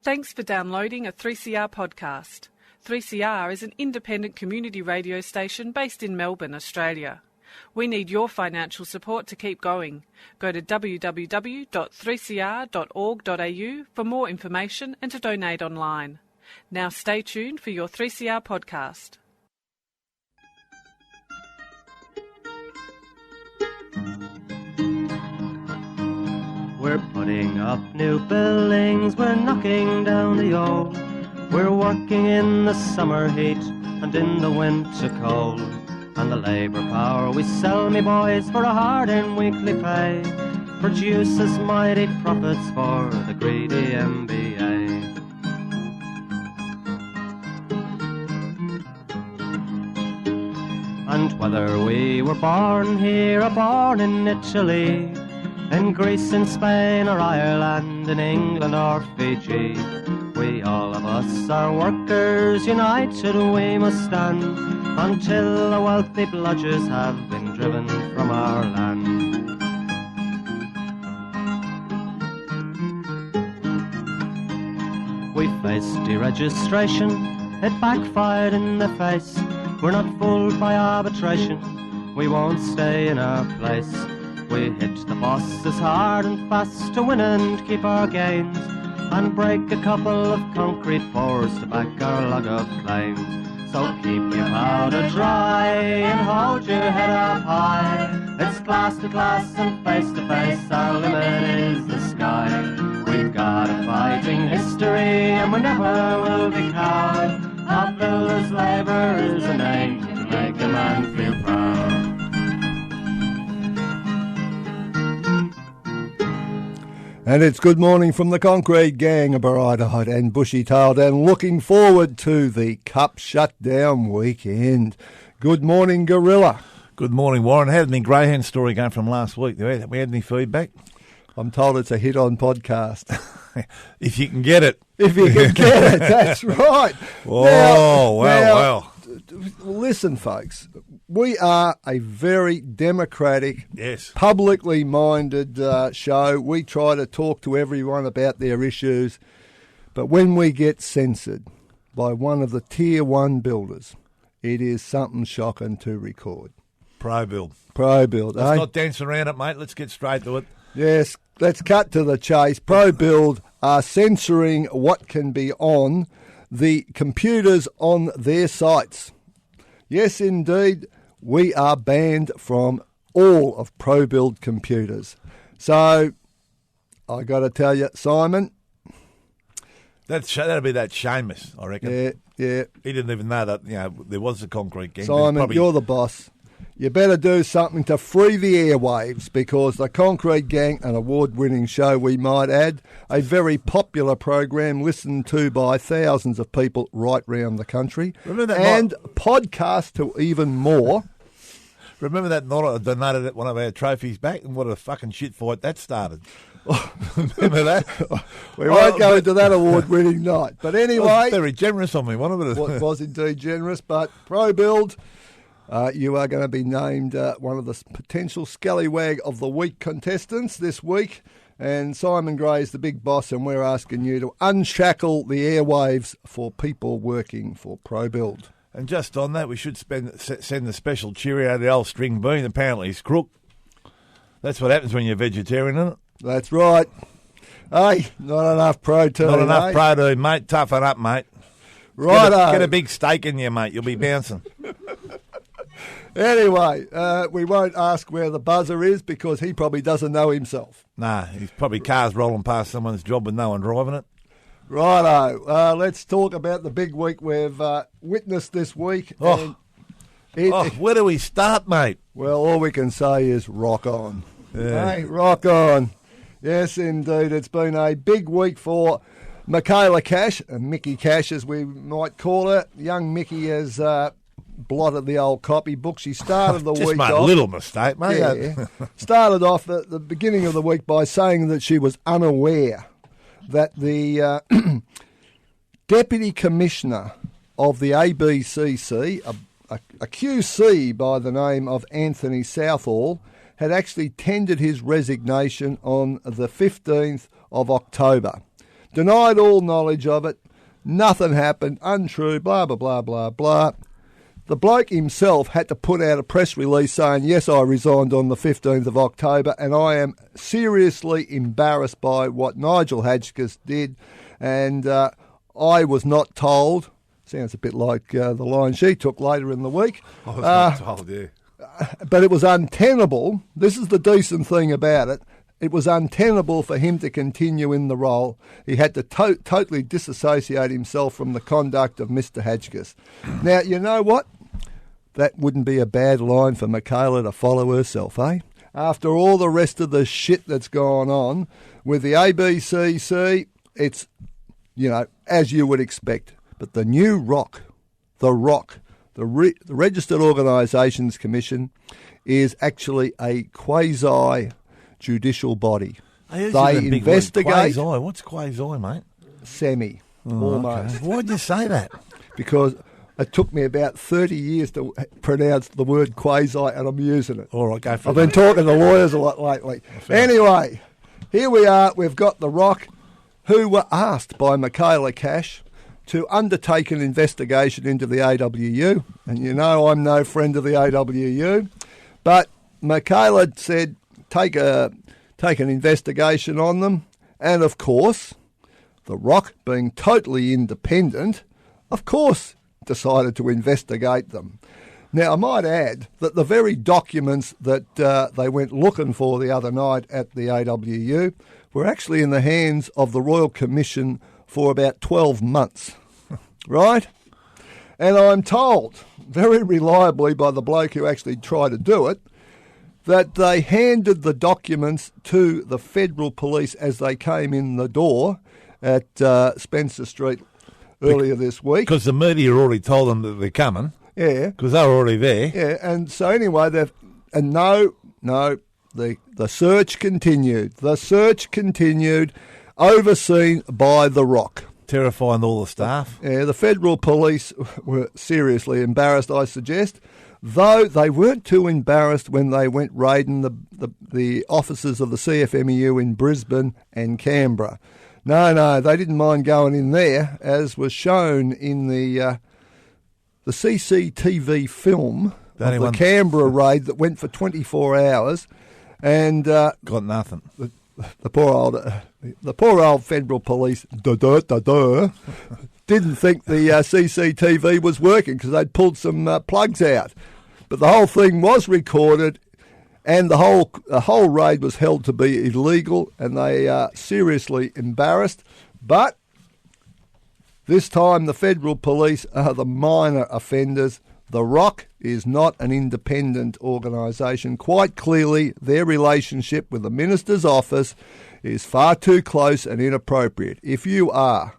Thanks for downloading a 3CR podcast. 3CR is an independent community radio station based in Melbourne, Australia. We need your financial support to keep going. Go to www.3cr.org.au for more information and to donate online. Now stay tuned for your 3CR podcast. We're putting up new buildings, we're knocking down the old. We're working in the summer heat and in the winter cold. And the labour power we sell, me boys, for a hard-earned weekly pay produces mighty profits for the greedy MBA. And whether we were born here or born in Italy, in Greece, in Spain or Ireland, in England or Fiji, we all of us are workers, united we must stand, until the wealthy bludgers have been driven from our land. We faced deregistration, it backfired in the face. We're not fooled by arbitration, we won't stay in our place. We hit the bosses hard and fast to win and keep our gains, and break a couple of concrete pours to back our log of claims. So keep your powder dry and hold your head up high. It's class to class and face to face, our limit is the sky. We've got a fighting history and we never will be cowed. Our builders' labour is a name to make a man feel proud. And it's good morning from the Concrete Gang, a bright-eyed and bushy-tailed, and looking forward to the Cup Shutdown weekend. Good morning, Gorilla. Good morning, Warren. How did the Greyhound story go from last week? Have we had any feedback? I'm told it's a hit-on podcast. If you can get it. If you can get it, that's right. Well. Listen, folks, we are a very democratic, yes, publicly minded show. We try to talk to everyone about their issues, but when we get censored by one of the Tier 1 builders, it is something shocking to record. Pro-build. Let's not dance around it, mate. Let's get straight to it. Yes, let's cut to the chase. Pro-build are censoring what can be on the computers on their sites. Yes, indeed, we are banned from all of Pro-build computers. So, I got to tell you, Simon. That'll be that Seamus, I reckon. Yeah. He didn't even know that there was a concrete gang. Simon, you're the boss. You better do something to free the airwaves, because the Concrete Gang, an award-winning show we might add, a very popular program listened to by thousands of people right round the country, and podcast to even more. Remember that night I donated one of our trophies back, and what a fucking shit fight that started. Remember that? We won't go into that award-winning night. But anyway... very generous on me, wasn't it? It was indeed generous, but Pro-build... you are going to be named one of the potential Scallywag of the Week contestants this week. And Simon Gray is the big boss, and we're asking you to unshackle the airwaves for people working for Pro-build. And just on that, we should send the special cheerio to the old string bean. Apparently he's crook. That's what happens when you're vegetarian, isn't it? That's right. Hey, not enough protein. Not enough protein, mate. Toughen up, mate. Right. Get a big steak in you, mate. You'll be bouncing. Anyway, we won't ask where the buzzer is, because he probably doesn't know himself. Nah, he's probably cars rolling past someone's job with no one driving it. Righto. Let's talk about the big week we've witnessed this week. Where do we start, mate? Well, all we can say is rock on. Yeah. Hey, rock on. Yes, indeed. It's been a big week for Michaela Cash, Mickey Cash as we might call her. Young Mickey has blotted the old copybook. She started the Just week made off. a little mistake, mate. Yeah. Started off at the beginning of the week by saying that she was unaware that the Deputy Commissioner of the ABCC, a QC by the name of Anthony Southall, had actually tendered his resignation on the 15th of October. denied all knowledge of it. Nothing happened, untrue, blah, blah, blah, blah, blah. The bloke himself had to put out a press release saying, yes, I resigned on the 15th of October, and I am seriously embarrassed by what Nigel Hadgkiss did, and I was not told. Sounds a bit like the line she took later in the week. I was not told, yeah. But it was untenable. This is the decent thing about it. It was untenable for him to continue in the role. He had to totally disassociate himself from the conduct of Mr. Hadgkiss. Now, you know what? That wouldn't be a bad line for Michaela to follow herself, eh? After all the rest of the shit that's gone on with the ABCC, it's, as you would expect. But the new the Registered Organisations Commission, is actually a quasi-judicial body. They investigate. Quasi. What's quasi, mate? Semi, almost. Okay. Why'd you say that? Because it took me about 30 years to pronounce the word quasi, and I'm using it. All right, go for it. I've been talking to lawyers a lot lately. Anyway, here we are. We've got the Rock, who were asked by Michaela Cash to undertake an investigation into the AWU. And I'm no friend of the AWU. But Michaela said take an investigation on them. And, of course, the Rock, being totally independent, of course decided to investigate them. Now, I might add that the very documents that they went looking for the other night at the AWU were actually in the hands of the Royal Commission for about 12 months, right? And I'm told, very reliably by the bloke who actually tried to do it, that they handed the documents to the federal police as they came in the door at Spencer Street earlier this week. Because the media already told them that they're coming. Yeah. Because they were already there. Yeah, and so anyway, the search continued. The search continued, overseen by the Rock. Terrifying all the staff. Yeah, the federal police were seriously embarrassed, I suggest, though they weren't too embarrassed when they went raiding the offices of the CFMEU in Brisbane and Canberra. No, they didn't mind going in there, as was shown in the CCTV film of the Canberra raid that went for 24 hours, and got nothing. The poor old federal police didn't think the CCTV was working because they'd pulled some plugs out. But the whole thing was recorded, and the whole raid was held to be illegal, and they are seriously embarrassed. But this time the federal police are the minor offenders. The Rock is not an independent organisation. Quite clearly, their relationship with the Minister's office is far too close and inappropriate. If you are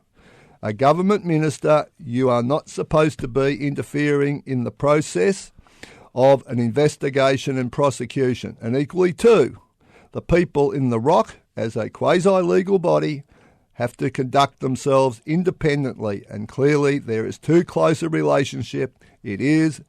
a government minister, you are not supposed to be interfering in the process of an investigation and prosecution. And equally too, the people in the Rock, as a quasi-legal body, have to conduct themselves independently, and clearly there is too close a relationship. It is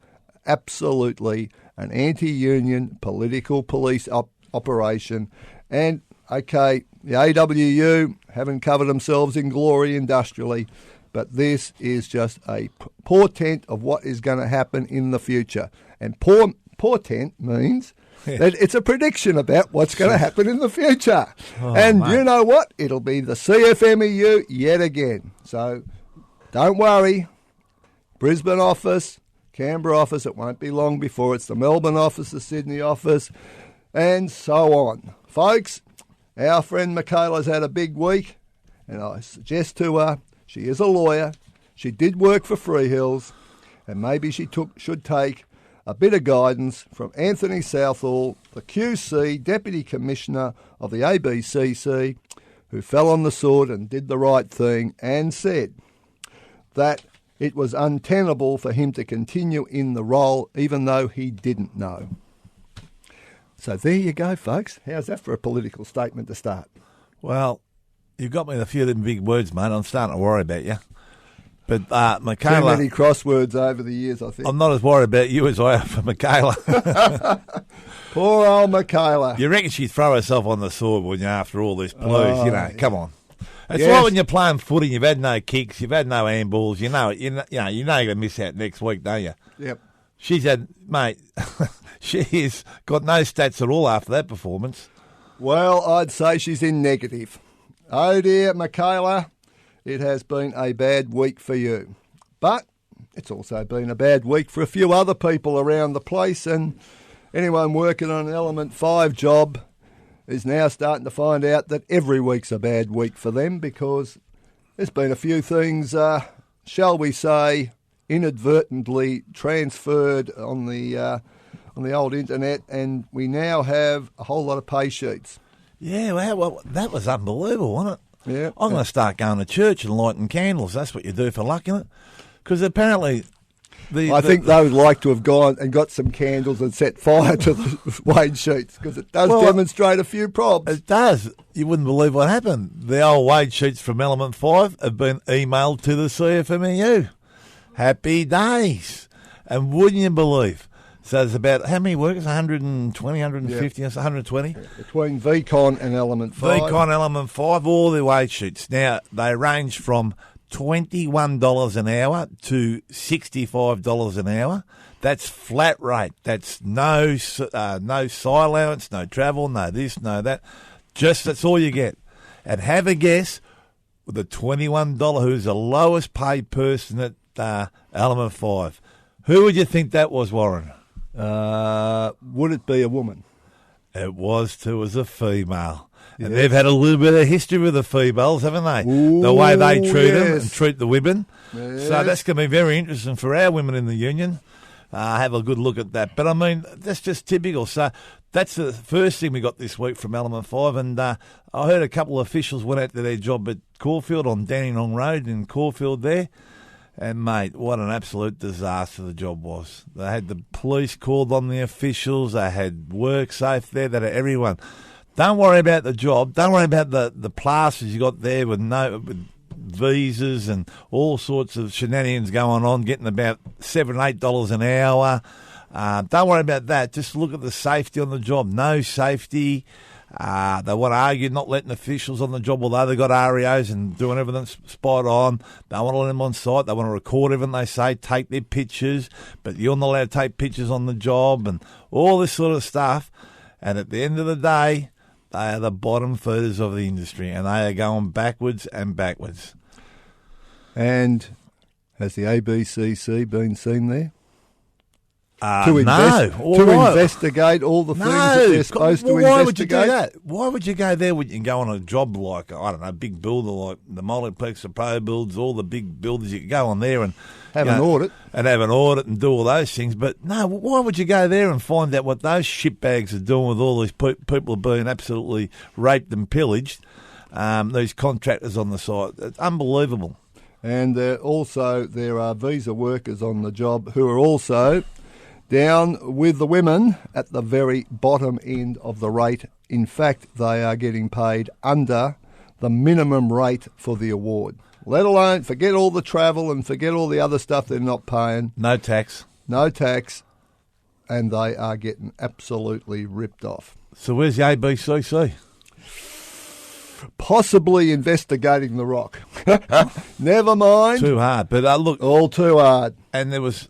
absolutely an anti-union political police operation. And, okay, the AWU haven't covered themselves in glory industrially, but this is just a portent of what is going to happen in the future. And portent means that it's a prediction about what's going to happen in the future. And mate, you know what? It'll be the CFMEU yet again. So don't worry. Brisbane office, Canberra office, it won't be long before it's the Melbourne office, the Sydney office, and so on. Folks, our friend Michaela's had a big week, and I suggest to her, she is a lawyer, she did work for Freehills, and maybe she should take a bit of guidance from Anthony Southall, the QC Deputy Commissioner of the ABCC, who fell on the sword and did the right thing and said that it was untenable for him to continue in the role even though he didn't know. So there you go, folks. How's that for a political statement to start? Well, you've got me with a few of them big words, mate. I'm starting to worry about you. But Michaela... Too many crosswords over the years, I think. I'm not as worried about you as I am for Michaela. Poor old Michaela. You reckon she'd throw herself on the sword, wouldn't you, after all this blues? Oh, yeah. Come on. It's Yes. like when you're playing footy, you've had no kicks, you've had no handballs. You know you're going to miss out next week, don't you? Yep. She's had, mate. She's got no stats at all after that performance. Well, I'd say she's in negative. Oh dear, Michaela, it has been a bad week for you. But it's also been a bad week for a few other people around the place, and anyone working on an Element 5 job is now starting to find out that every week's a bad week for them, because there's been a few things, shall we say, inadvertently transferred on the old internet, and we now have a whole lot of pay sheets. Yeah, well, that was unbelievable, wasn't it? Yeah. I'm going to start going to church and lighting candles. That's what you do for luck, isn't it? Because apparently... I think they would like to have gone and got some candles and set fire to the wage sheets, because it does demonstrate a few problems. It does. You wouldn't believe what happened. The old wage sheets from Element 5 have been emailed to the CFMEU. Happy days. And wouldn't you believe? So there's about, how many workers? 120, 150, 120? Between VCon and Element 5. VCon, Element 5, all the wage sheets. Now, they range from $21 an hour to $65 an hour. That's flat rate. That's no side allowance, no travel, no this, no that. Just that's all you get. And have a guess with the $21, who's the lowest paid person at Element 5. Who would you think that was, Warren? Would it be a woman? It was too, as a female. And they've had a little bit of history with the females, haven't they? Ooh, the way they treat them yes. and treat the women. Yes. So that's going to be very interesting for our women in the union. Have a good look at that. But, I mean, that's just typical. So that's the first thing we got this week from Element 5. And I heard a couple of officials went out to their job at Caulfield on Dandenong Road in Caulfield there. And, mate, what an absolute disaster the job was. They had the police called on the officials. They had WorkSafe there. They had everyone. Don't worry about the job. Don't worry about the plasters you got there with visas and all sorts of shenanigans going on, getting about $7, $8 an hour. Don't worry about that. Just look at the safety on the job. No safety. They want to argue not letting officials on the job, although they've got REOs and doing everything spot on. They want to let them on site. They want to record everything they say, take their pictures, but you're not allowed to take pictures on the job and all this sort of stuff. And at the end of the day, they are the bottom feeders of the industry, and they are going backwards and backwards. And has the ABCC been seen there? No. Investigate all the things that they're supposed to investigate? Why would you do that? Why would you go there when you can go on a job like, I don't know, a big builder like the Multiplex, the Pro Builds, all the big builders, you can go on there and have an audit. And have an audit and do all those things. But no, why would you go there and find out what those shitbags are doing with all these people being absolutely raped and pillaged, these contractors on the site? It's unbelievable. And also there are visa workers on the job who are also down with the women at the very bottom end of the rate. In fact, they are getting paid under the minimum rate for the award. Let alone, forget all the travel and forget all the other stuff they're not paying. No tax. And they are getting absolutely ripped off. So where's the ABCC? Possibly investigating the rock. Never mind. Too hard. But look. All too hard. And there was...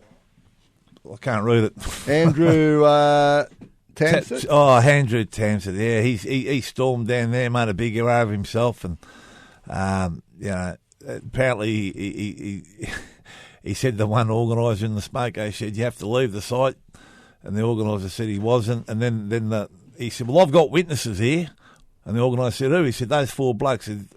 I can't read it. Andrew Tamsett? Andrew Tamsett. Yeah, he stormed down there, made a big hero of himself, and apparently he said the one organiser in the smoke, he said you have to leave the site, and the organiser said he wasn't, and then he said, well, I've got witnesses here. And the organiser said, who? He said, those four blokes. And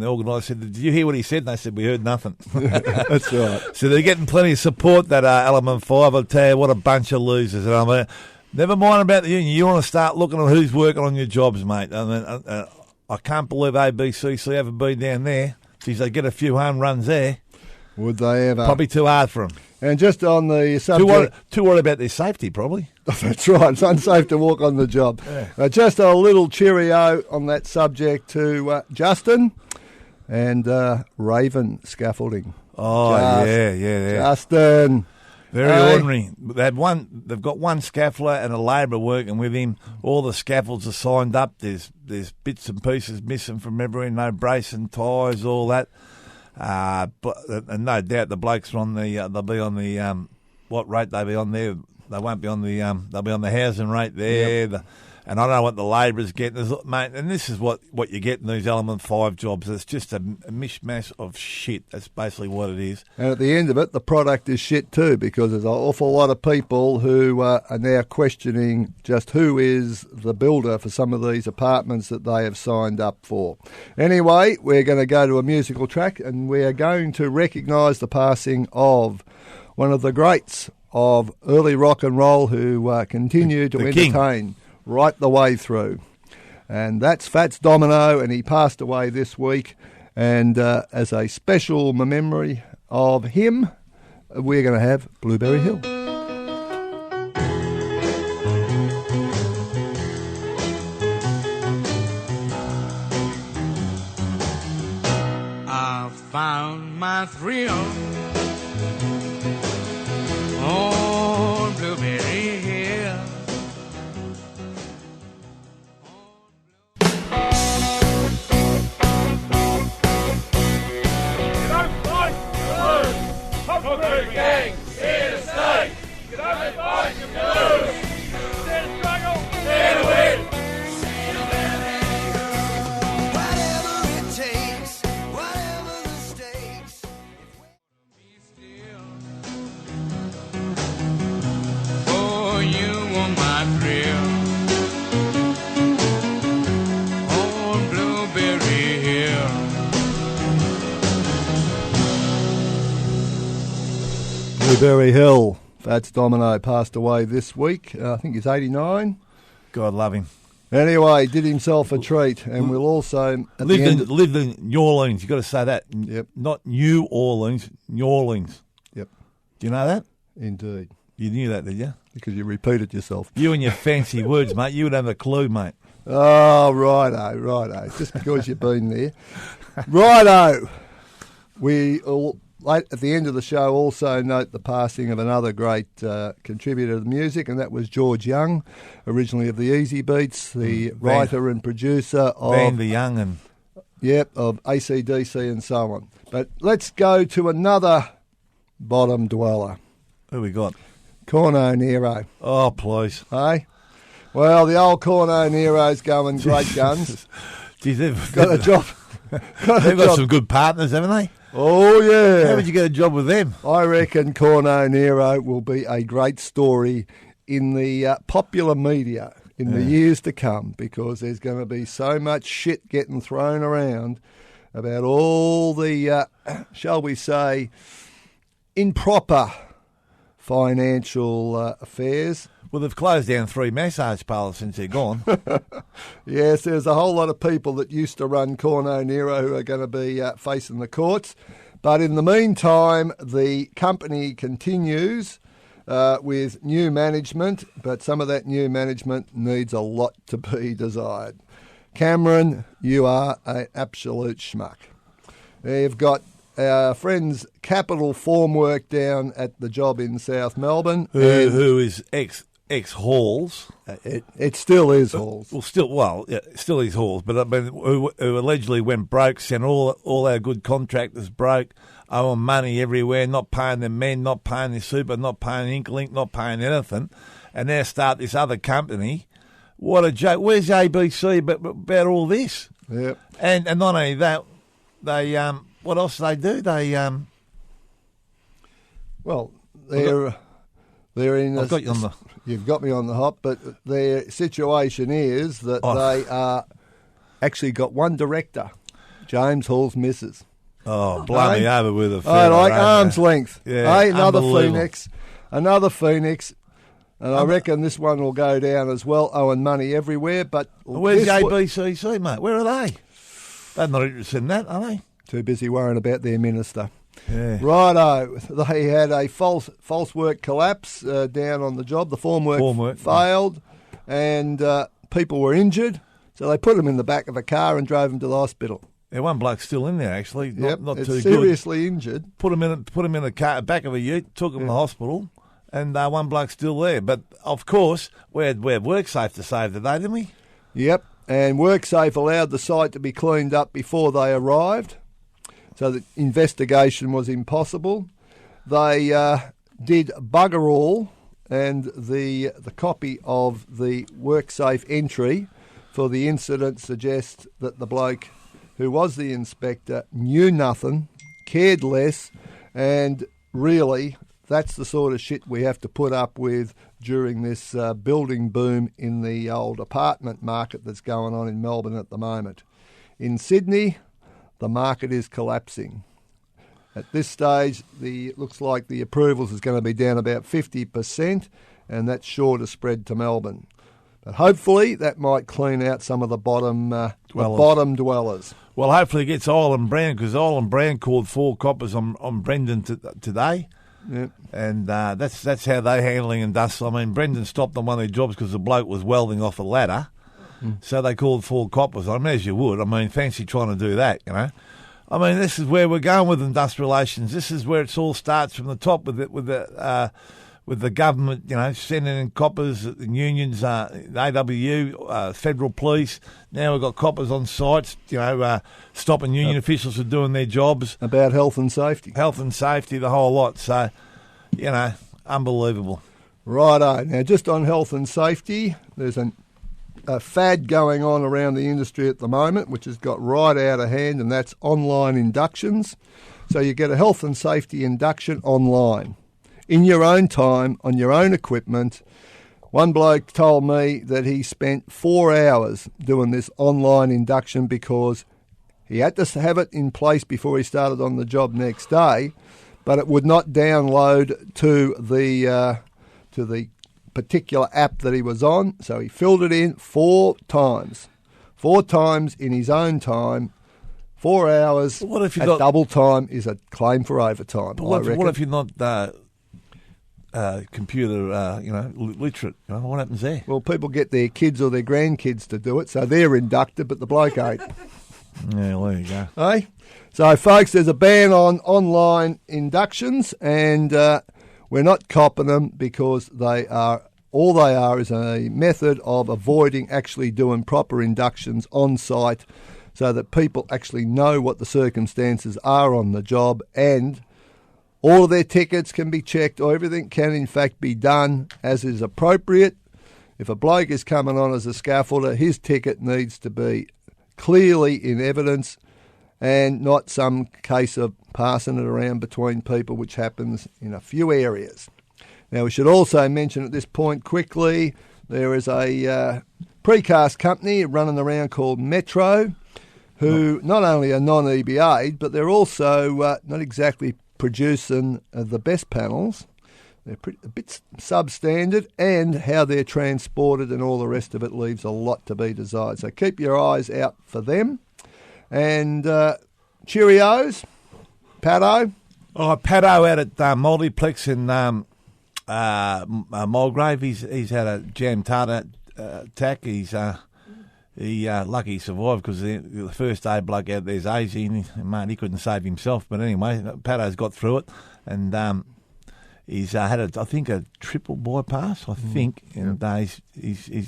the organiser said, did you hear what he said? And they said, we heard nothing. That's right. So they're getting plenty of support, that Element 5. I'll tell you, what a bunch of losers. And I mean, never mind about the union. You want to start looking at who's working on your jobs, mate. I mean, I can't believe ABCC haven't been down there. Geez, they get a few home runs there. Would they ever? Probably too hard for them. And just on the subject... Too worried about their safety, probably. That's right. It's unsafe to walk on the job. Yeah. Just a little cheerio on that subject to Justin and Raven Scaffolding. Oh, yeah. Justin. Very ordinary. They've got one scaffolder and a labourer working with him. All the scaffolds are signed up. There's bits and pieces missing from everywhere. No bracing tyres, all that. And no doubt the blokes are on the. They'll be on the what rate they'll be on there. They won't be on the. They'll be on the housing rate there. Yep. And I don't know what the labourers get, mate. And this is what you get in these Element 5 jobs. It's just a mishmash of shit. That's basically what it is. And at the end of it, the product is shit too, because there's an awful lot of people who are now questioning just who is the builder for some of these apartments that they have signed up for. Anyway, we're going to go to a musical track, and we are going to recognise the passing of one of the greats of early rock and roll who continue to entertain. King. Right the way through. And that's Fats Domino, and he passed away this week. And as a special memory of him, we're going to have Blueberry Hill. I found my thrill on Blueberry Hill. Gangs here to stay. You don't fight, you lose. Stand and struggle, stand and win. Whatever it takes, whatever the stakes. Be still. Oh, you are my thrill. On Blueberry Hill. Blueberry Hill. Fats Domino passed away this week. I think he's 89. God love him. Anyway, did himself a treat, and we'll also... Lived in New Orleans. You've got to say that. Yep. Not New Orleans, New Orleans. Yep. Do you know that? Indeed. You knew that, did you? Because you repeated yourself. You and your fancy words, mate. You would have a clue, mate. Oh, righto. Just because you've been there. Righto. We all... Late at the end of the show, also note the passing of another great contributor to the music, and that was George Young, originally of the Easy Beats, the writer and producer of... Van the Young and... Yep, of AC/DC and so on. But let's go to another bottom dweller. Who we got? Corno Nero. Oh, please. Hey? Well, the old Corno Nero's going great guns. Geez, got a job. They've got some good partners, haven't they? Oh, yeah. How would you get a job with them? I reckon Corno Nero will be a great story in the popular media in the years to come, because there's going to be so much shit getting thrown around about all the, shall we say, improper financial affairs. Well, they've closed down 3 massage parlours since they're gone. Yes, there's a whole lot of people that used to run Corno Nero who are going to be facing the courts. But in the meantime, the company continues with new management, but some of that new management needs a lot to be desired. Cameron, you are an absolute schmuck. You've got our friends Capital Formwork down at the job in South Melbourne. Who is ex-Halls. It still is Halls. Still is Halls, but I mean, who allegedly went broke, sent all our good contractors broke, owing money everywhere, not paying their men, not paying their super, not paying Inklink, not paying anything, and now start this other company. What a joke. Where's ABC about all this? Yep. And not only that, they what else do they do? They they're in. I've got you on the. You've got me on the hop, but their situation is that they are actually got one director, James Hall's missus. Oh, blow me over with a feather. Like arm's length. Yeah, another Phoenix. And I reckon this one will go down as well, owing money everywhere. But where's the ABCC, mate? Where are they? They're not interested in that, are they? Too busy worrying about their minister. Yeah. Righto. They had a false work collapse down on the job. The formwork failed, and people were injured. So they put them in the back of a car and drove them to the hospital. Yeah, one bloke's still in there actually. Not too seriously good. Injured. Put him in a car, back of a ute, took him to the hospital, and one bloke's still there. But, of course, we had WorkSafe to save the day, didn't we? Yep, and WorkSafe allowed the site to be cleaned up before they arrived, so that investigation was impossible. They did bugger all, and the copy of the WorkSafe entry for the incident suggests that the bloke who was the inspector knew nothing, cared less, and really that's the sort of shit we have to put up with during this building boom in the old apartment market that's going on in Melbourne at the moment. In Sydney, the market is collapsing. At this stage, it looks like the approvals is going to be down about 50%, and that's sure to spread to Melbourne. But hopefully that might clean out some of the bottom dwellers. Well, hopefully it gets Island Brand, because Island Brand called 4 coppers on Brendan today. Yep. And that's how they're handling industrial. I mean, Brendan stopped on one of their jobs because the bloke was welding off a ladder. So they called 4 coppers on him, as you would. I mean, fancy trying to do that, you know. I mean, this is where we're going with industrial relations. This is where it all starts from the top with the government, you know, sending in coppers, unions, AWU, federal police. Now we've got coppers on sites, you know, stopping union officials from doing their jobs. About health and safety. Health and safety, the whole lot. So, you know, unbelievable. Righto. Now, just on health and safety, there's a fad going on around the industry at the moment, which has got right out of hand, and that's online inductions. So you get a health and safety induction online, in your own time, on your own equipment. One bloke told me that he spent 4 hours doing this online induction because he had to have it in place before he started on the job next day, but it would not download to the particular app that he was on, so he filled it in 4 times. 4 times in his own time. 4 hours at double time is a claim for overtime. But what if you're not computer, literate? You know, what happens there? Well, people get their kids or their grandkids to do it, so they're inducted, but the bloke ain't. Yeah, well, there you go. Hey? So, folks, there's a ban on online inductions, and we're not copping them because all they are is a method of avoiding actually doing proper inductions on site so that people actually know what the circumstances are on the job, and all of their tickets can be checked, or everything can in fact be done as is appropriate. If a bloke is coming on as a scaffolder, his ticket needs to be clearly in evidence and not some case of passing it around between people, which happens in a few areas. Now, we should also mention at this point quickly, there is a precast company running around called Metro, who not only are non-EBA'd, but they're also not exactly producing the best panels. They're a bit substandard, and how they're transported and all the rest of it leaves a lot to be desired. So keep your eyes out for them. And Cheerios, Paddo. Oh, Paddo out at Multiplex in Mulgrave. He's had a jam tartar attack. He's lucky he survived, because the first aid bloke out there's Azy, and he couldn't save himself. But anyway, Paddo's got through it, and he's had a triple bypass, I think, and he's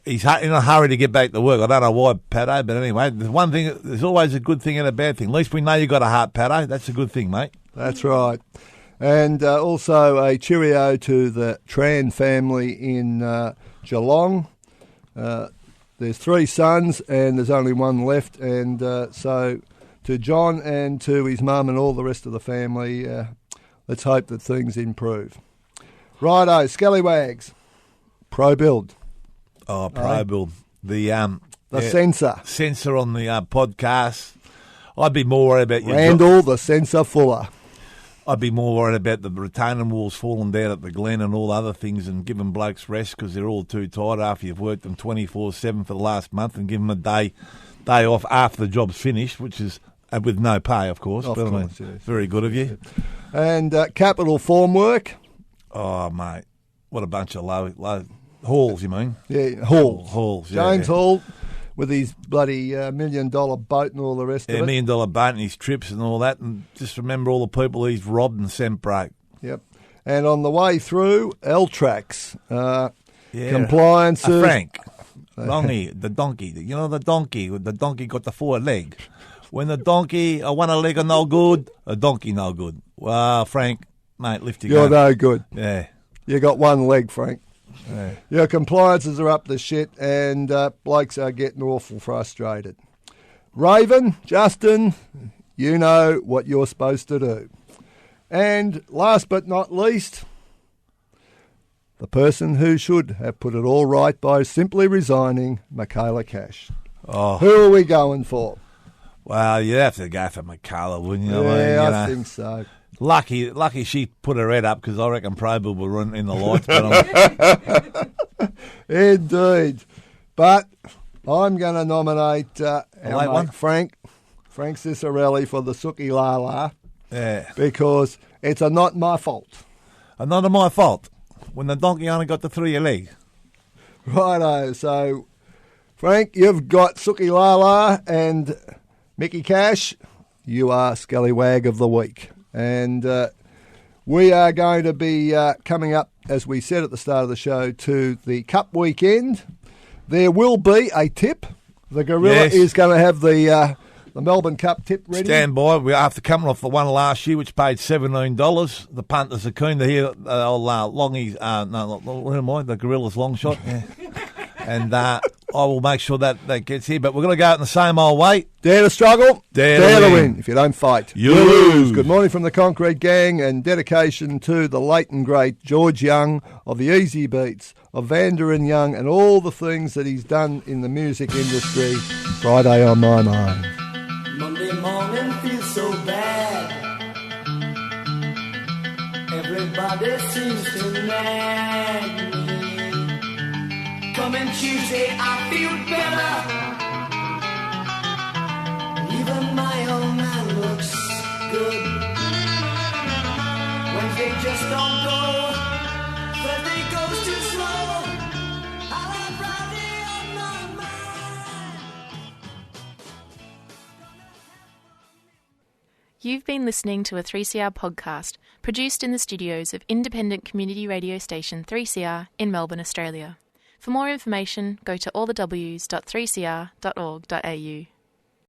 in a hurry to get back to work. I don't know why, Paddo, but anyway, there's always a good thing and a bad thing. At least we know you got a heart, Paddo. That's a good thing, mate. That's right. And also a cheerio to the Tran family in Geelong. There's 3 sons and there's only one left, and so to John and to his mum and all the rest of the family, let's hope that things improve. Righto, scallywags. Pro build. Oh, Pro build. The sensor on the podcast. I'd be more worried about Randall, the sensor Fuller. I'd be more worried about the retaining walls falling down at the Glen and all other things, and giving blokes rest because they're all too tired after you've worked them 24/7 for the last month, and give them a day off after the job's finished, which is with no pay, of course. Yes. Very good of you. And capital formwork. Oh, mate, what a bunch of low halls, you mean? Yeah, halls. Halls. James Hall. with his bloody $1 million boat and all the rest of Yeah, it. $1 million boat and his trips and all that. And just remember all the people he's robbed and sent broke. Yep. And on the way through, L-Tracks, compliances. Frank, Longy, the donkey. You know the donkey got the 4 leg. When the donkey, one leg are no good, a donkey no good. Well, Frank, mate, lift your You're gun. no good. Yeah. You got one leg, Frank. Yeah. Your compliances are up to shit, and blokes are getting awful frustrated. Raven, Justin, you know what you're supposed to do. And last but not least, the person who should have put it all right by simply resigning, Michaela Cash. Oh. Who are we going for? Well, you'd have to go for Michaela, wouldn't you? I think so. Lucky she put her head up because I reckon Probil will run in the lights. But Indeed. But I'm going to nominate our late mate one? Frank Cicerelli for the Suki La La yeah, because it's not my fault. and not my fault. When the donkey only got the 3 leg. Righto. So, Frank, you've got Suki La La and Mickey Cash. You are Scallywag of the Week. And we are going to be coming up, as we said at the start of the show, to the Cup weekend. There will be a tip. The Gorilla is going to have the Melbourne Cup tip ready. Stand by. We're after coming off the one last year, which paid $17. The punters are keen to hear Longy's, who am I? The Gorilla's long shot. Yeah. And I will make sure that gets here. But we're going to go out in the same old way. Dare to struggle, dare to win. If you don't fight, you lose. Good morning from the Concrete Gang and dedication to the late and great George Young of the Easy Beats, of Vander and Young, and all the things that he's done in the music industry. Friday on my mind. Monday morning feels so bad. Everybody seems to nag me. Coming Tuesday, I feel better. Even my old man looks good. Wednesday just don't go. Thursday goes too slow. I'll have Friday on my mind. You've been listening to a 3CR podcast produced in the studios of independent community radio station 3CR in Melbourne, Australia. For more information, go to allthews.3cr.org.au.